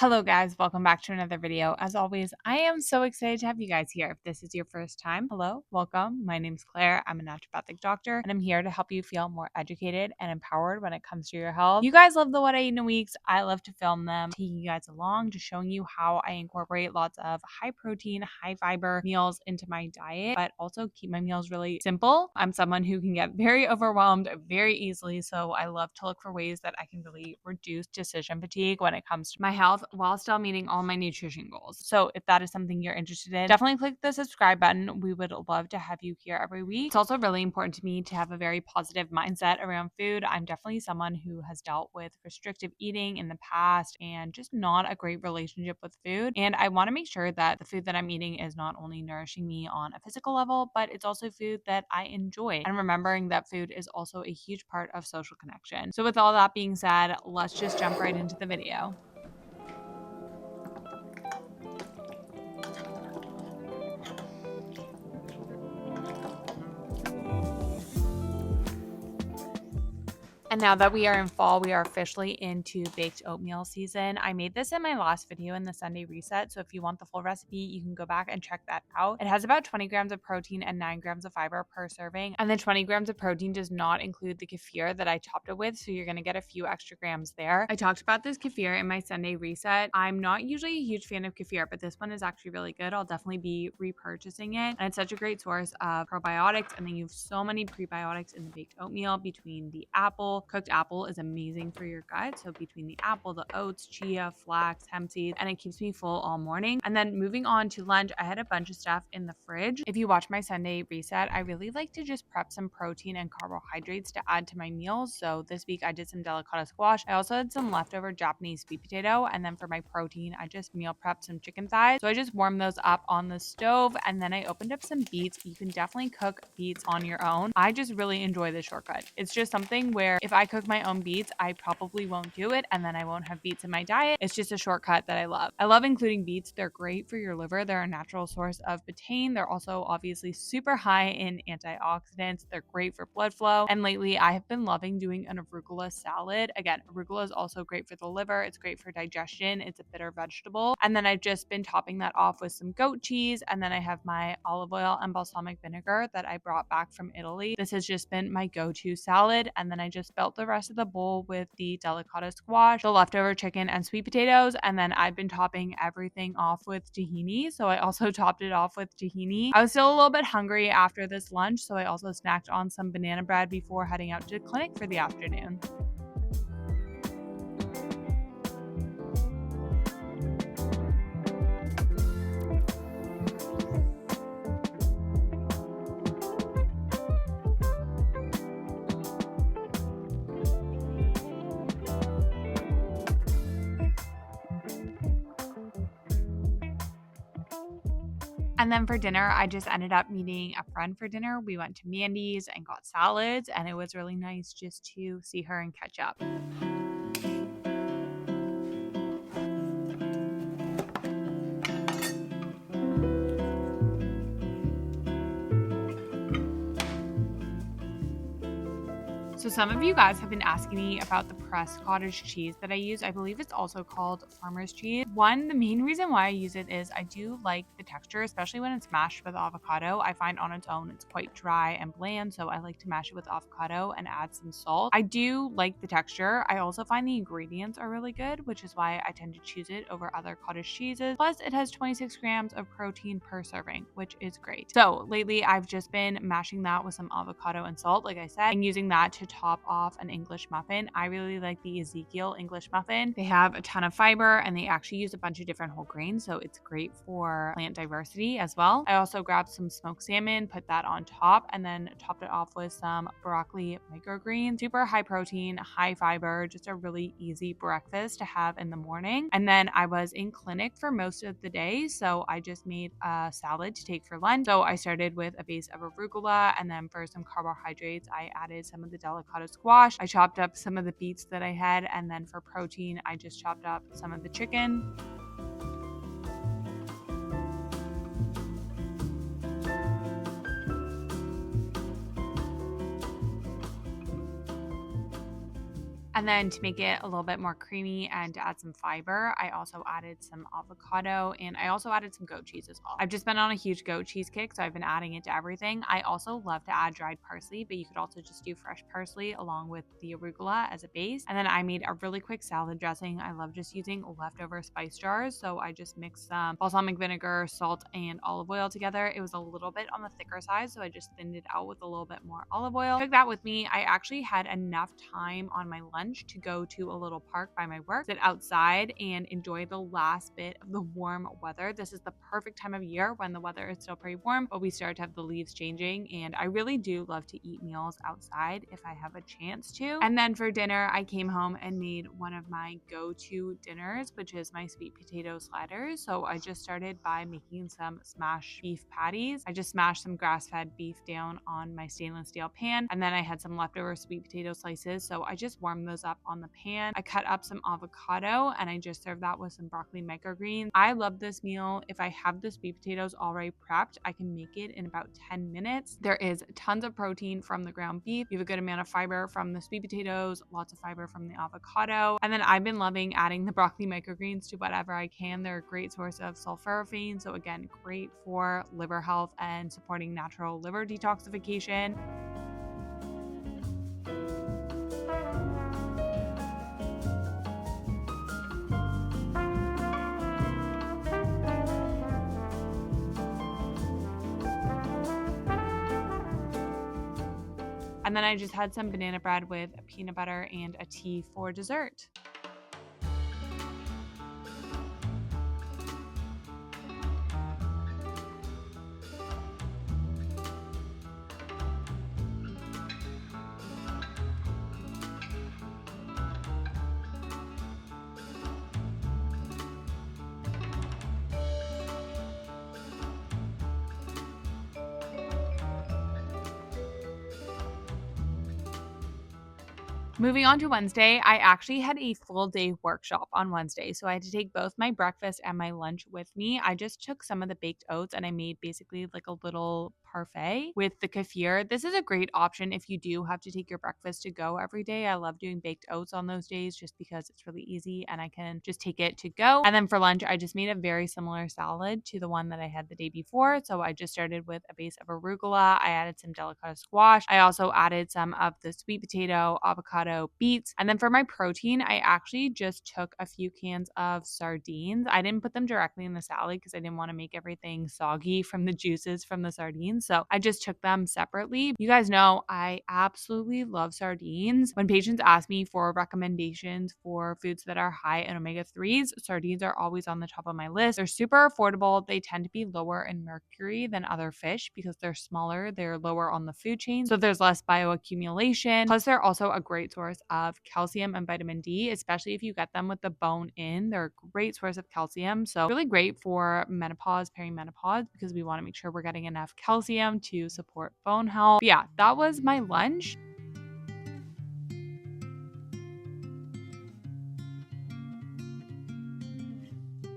Hello guys, welcome back to another video. As always, I am so excited to have you guys here. If this is your first time, hello, welcome. My name's Claire. I'm a naturopathic doctor and I'm here to help you feel more educated and empowered when it comes to your health. You guys love the What I Eat in a Weeks. I love to film them, taking you guys along, just showing you how I incorporate lots of high protein, high fiber meals into my diet, but also keep my meals really simple. I'm someone who can get very overwhelmed very easily, so I love to look for ways that I can really reduce decision fatigue when it comes to my health while still meeting all my nutrition goals. So if that is something you're interested in, definitely click the subscribe button. We would love to have you here every week. It's also really important to me to have a very positive mindset around food. I'm definitely someone who has dealt with restrictive eating in the past and just not a great relationship with food. And I want to make sure that the food that I'm eating is not only nourishing me on a physical level, but it's also food that I enjoy. And remembering that food is also a huge part of social connection. So with all that being said, let's just jump right into the video. And now that we are in fall, we are officially into baked oatmeal season. I made this in my last video in the Sunday reset, so if you want the full recipe, you can go back and check that out. It has about 20 grams of protein and 9 grams of fiber per serving, and the 20 grams of protein does not include the kefir that I topped it with, so you're going to get a few extra grams there. I talked about this kefir in my Sunday reset. I'm not usually a huge fan of kefir, but this one is actually really good. I'll definitely be repurchasing it, and it's such a great source of probiotics, and then you have so many prebiotics in the baked oatmeal between the apple. Cooked apple is amazing for your gut. So between the apple, the oats, chia, flax, hemp seeds, and it keeps me full all morning. And then moving on to lunch, I had a bunch of stuff in the fridge. If you watch my Sunday reset, I really like to just prep some protein and carbohydrates to add to my meals. So this week I did some delicata squash. I also had some leftover Japanese sweet potato. And then for my protein, I just meal prepped some chicken thighs. So I just warmed those up on the stove. And then I opened up some beets. You can definitely cook beets on your own. I just really enjoy the shortcut. It's just something where if I cook my own beets, I probably won't do it and then I won't have beets in my diet. It's just a shortcut that I love. I love including beets. They're great for your liver. They're a natural source of betaine. They're also obviously super high in antioxidants. They're great for blood flow. And lately I have been loving doing an arugula salad. Again, arugula is also great for the liver. It's great for digestion. It's a bitter vegetable. And then I've just been topping that off with some goat cheese. And then I have my olive oil and balsamic vinegar that I brought back from Italy. This has just been my go-to salad. And then I just filled the rest of the bowl with the delicata squash, the leftover chicken, and sweet potatoes. And then I've been topping everything off with tahini. So I also topped it off with tahini. I was still a little bit hungry after this lunch, so I also snacked on some banana bread before heading out to the clinic for the afternoon. And then for dinner, I just ended up meeting a friend for dinner. We went to Mandy's and got salads, and it was really nice just to see her and catch up. So some of you guys have been asking me about the pressed cottage cheese that I use. I believe it's also called farmer's cheese. The main reason why I use it is I do like the texture, especially when it's mashed with avocado. I find on its own it's quite dry and bland, so I like to mash it with avocado and add some salt. I do like the texture. I also find the ingredients are really good, which is why I tend to choose it over other cottage cheeses. Plus, it has 26 grams of protein per serving, which is great. So lately, I've just been mashing that with some avocado and salt, like I said, and using that to top off an English muffin. I really like the Ezekiel English muffin. They have a ton of fiber and they actually use a bunch of different whole grains, so it's great for plant diversity as well. I also grabbed some smoked salmon, put that on top, and then topped it off with some broccoli microgreens. Super high protein, high fiber, just a really easy breakfast to have in the morning. And then I was in clinic for most of the day, so I just made a salad to take for lunch. So I started with a base of arugula, and then for some carbohydrates, I added some of the delicata squash. I chopped up some of the beets that I had, and then for protein, I just chopped up some of the chicken. And then to make it a little bit more creamy and to add some fiber, I also added some avocado and I also added some goat cheese as well. I've just been on a huge goat cheese kick, so I've been adding it to everything. I also love to add dried parsley, but you could also just do fresh parsley along with the arugula as a base. And then I made a really quick salad dressing. I love just using leftover spice jars, so I just mixed some balsamic vinegar, salt, and olive oil together. It was a little bit on the thicker side, so I just thinned it out with a little bit more olive oil. Took that with me. I actually had enough time on my lunch to go to a little park by my work, sit outside and enjoy the last bit of the warm weather. This is the perfect time of year when the weather is still pretty warm, but we start to have the leaves changing, and I really do love to eat meals outside if I have a chance to. And then for dinner, I came home and made one of my go-to dinners, which is my sweet potato sliders. So I just started by making some smashed beef patties. I just smashed some grass-fed beef down on my stainless steel pan, and then I had some leftover sweet potato slices, so I just warmed those up on the pan. I cut up some avocado and I just served that with some broccoli microgreens. I love this meal. If I have the sweet potatoes already prepped, I can make it in about 10 minutes. There is tons of protein from the ground beef. You have a good amount of fiber from the sweet potatoes, lots of fiber from the avocado. And then I've been loving adding the broccoli microgreens to whatever I can. They're a great source of sulforaphane, so again, great for liver health and supporting natural liver detoxification. And then I just had some banana bread with peanut butter and a tea for dessert. Moving on to Wednesday, I actually had a full day workshop on Wednesday. So I had to take both my breakfast and my lunch with me. I just took some of the baked oats and I made basically like a little parfait with the kefir. This is a great option if you do have to take your breakfast to go every day. I love doing baked oats on those days just because it's really easy and I can just take it to go. And then for lunch, I just made a very similar salad to the one that I had the day before. So I just started with a base of arugula. I added some delicata squash. I also added some of the sweet potato, avocado, beets. And then for my protein, I actually just took a few cans of sardines. I didn't put them directly in the salad because I didn't want to make everything soggy from the juices from the sardines. So I just took them separately. You guys know I absolutely love sardines. When patients ask me for recommendations for foods that are high in omega-3s, sardines are always on the top of my list. They're super affordable. They tend to be lower in mercury than other fish because they're smaller. They're lower on the food chain, so there's less bioaccumulation. Plus, they're also a great source of calcium and vitamin D, especially if you get them with the bone in. They're a great source of calcium. So really great for menopause, perimenopause, because we want to make sure we're getting enough calcium to support bone health. But yeah, that was my lunch.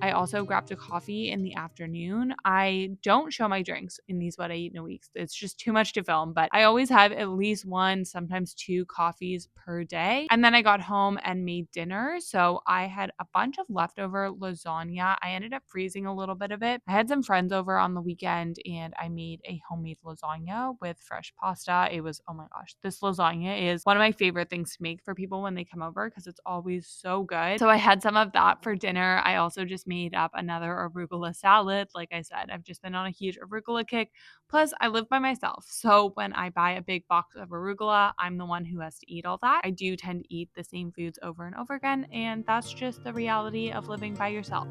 I also grabbed a coffee in the afternoon. I don't show my drinks in these What I Eat in a Week. It's just too much to film, but I always have at least one, sometimes two coffees per day. And then I got home and made dinner. So I had a bunch of leftover lasagna. I ended up freezing a little bit of it. I had some friends over on the weekend and I made a homemade lasagna with fresh pasta. It was, oh my gosh, this lasagna is one of my favorite things to make for people when they come over because it's always so good. So I had some of that for dinner. I also just made up another arugula salad. Like I said, I've just been on a huge arugula kick. Plus, I live by myself. So when I buy a big box of arugula, I'm the one who has to eat all that. I do tend to eat the same foods over and over again, and that's just the reality of living by yourself.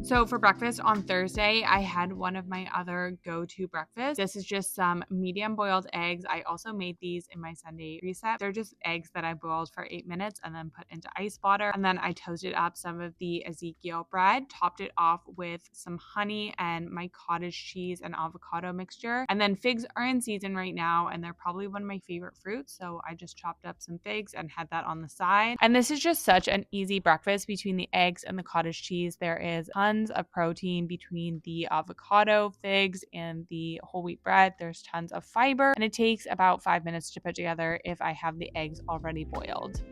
So for breakfast on Thursday, I had one of my other go-to breakfasts. This is just some medium boiled eggs. I also made these in my Sunday reset. They're just eggs that I boiled for 8 minutes and then put into ice water. And then I toasted up some of the Ezekiel bread, topped it off with some honey and my cottage cheese and avocado mixture. And then figs are in season right now, and they're probably one of my favorite fruits. So I just chopped up some figs and had that on the side. And this is just such an easy breakfast. Between the eggs and the cottage cheese, there is tons of protein between the avocado, figs, and the whole wheat bread. There's tons of fiber, and it takes about 5 minutes to put together if I have the eggs already boiled.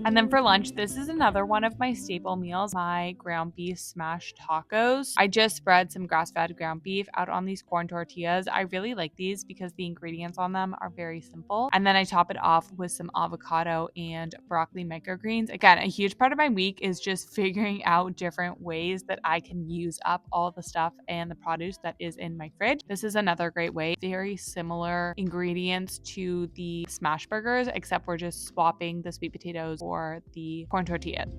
And then for lunch, this is another one of my staple meals, my ground beef smash tacos. I just spread some grass-fed ground beef out on these corn tortillas. I really like these because the ingredients on them are very simple. And then I top it off with some avocado and broccoli microgreens. Again, a huge part of my week is just figuring out different ways that I can use up all the stuff and the produce that is in my fridge. This is another great way. Very similar ingredients to the smash burgers, except we're just swapping the sweet potatoes or the corn tortillas.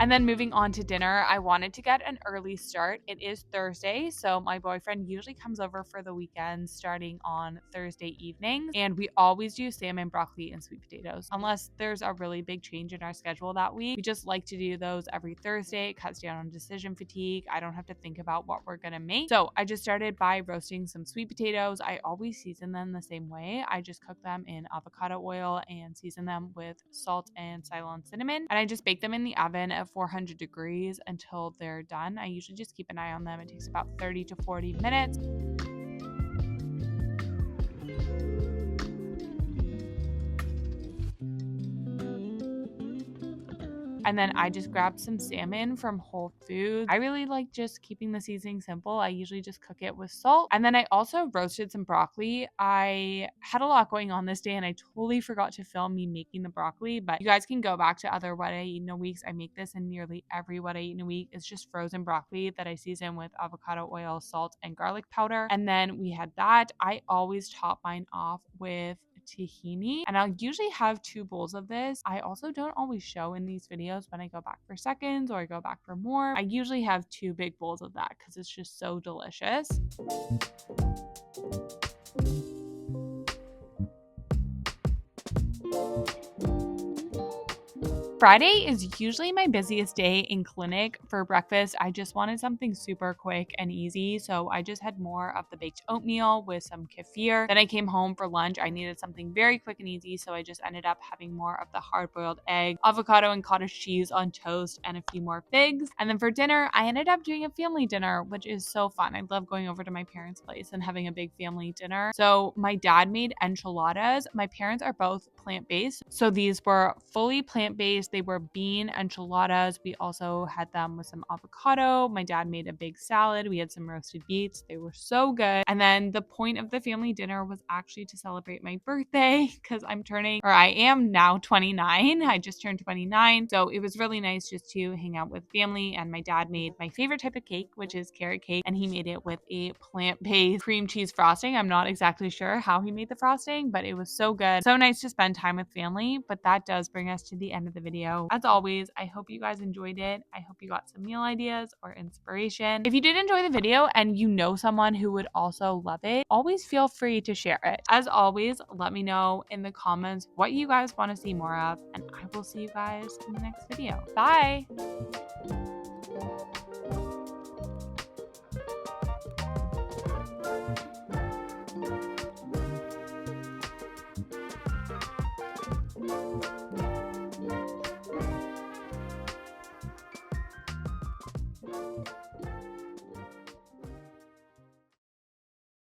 And then moving on to dinner, I wanted to get an early start. It is Thursday, so my boyfriend usually comes over for the weekend starting on Thursday evenings, and we always do salmon, broccoli, and sweet potatoes. Unless there's a really big change in our schedule that week, we just like to do those every Thursday. It cuts down on decision fatigue. I don't have to think about what we're gonna make. So I just started by roasting some sweet potatoes. I always season them the same way. I just cook them in avocado oil and season them with salt and Ceylon cinnamon, and I just bake them in the oven at 400 degrees until they're done. I usually just keep an eye on them. It takes about 30 to 40 minutes. And then I just grabbed some salmon from Whole Foods. I really like just keeping the seasoning simple. I usually just cook it with salt. And then I also roasted some broccoli. I had a lot going on this day and I totally forgot to film me making the broccoli, but you guys can go back to other What I Eat in a Weeks. I make this in nearly every What I Eat in a Week. It's just frozen broccoli that I season with avocado oil, salt, and garlic powder. And then we had that. I always top mine off with tahini, and I'll usually have 2 bowls of this. I also don't always show in these videos when I go back for seconds or I go back for more. I usually have 2 big bowls of that because it's just so delicious. Friday is usually my busiest day in clinic. For breakfast, I just wanted something super quick and easy, so I just had more of the baked oatmeal with some kefir. Then I came home for lunch. I needed something very quick and easy, so I just ended up having more of the hard-boiled egg, avocado and cottage cheese on toast, and a few more figs. And then for dinner, I ended up doing a family dinner, which is so fun. I love going over to my parents' place and having a big family dinner. So my dad made enchiladas. My parents are both plant-based, so these were fully plant-based. They were bean enchiladas. We also had them with some avocado. My dad made a big salad. We had some roasted beets. They were so good. And then the point of the family dinner was actually to celebrate my birthday because I am now 29. I just turned 29. So it was really nice just to hang out with family. And my dad made my favorite type of cake, which is carrot cake. And he made it with a plant-based cream cheese frosting. I'm not exactly sure how he made the frosting, but it was so good. So nice to spend time with family. But that does bring us to the end of the video. As always, I hope you guys enjoyed it. I hope you got some meal ideas or inspiration. If you did enjoy the video and you know someone who would also love it, always feel free to share it. As always, let me know in the comments what you guys want to see more of, and I will see you guys in the next video. Bye!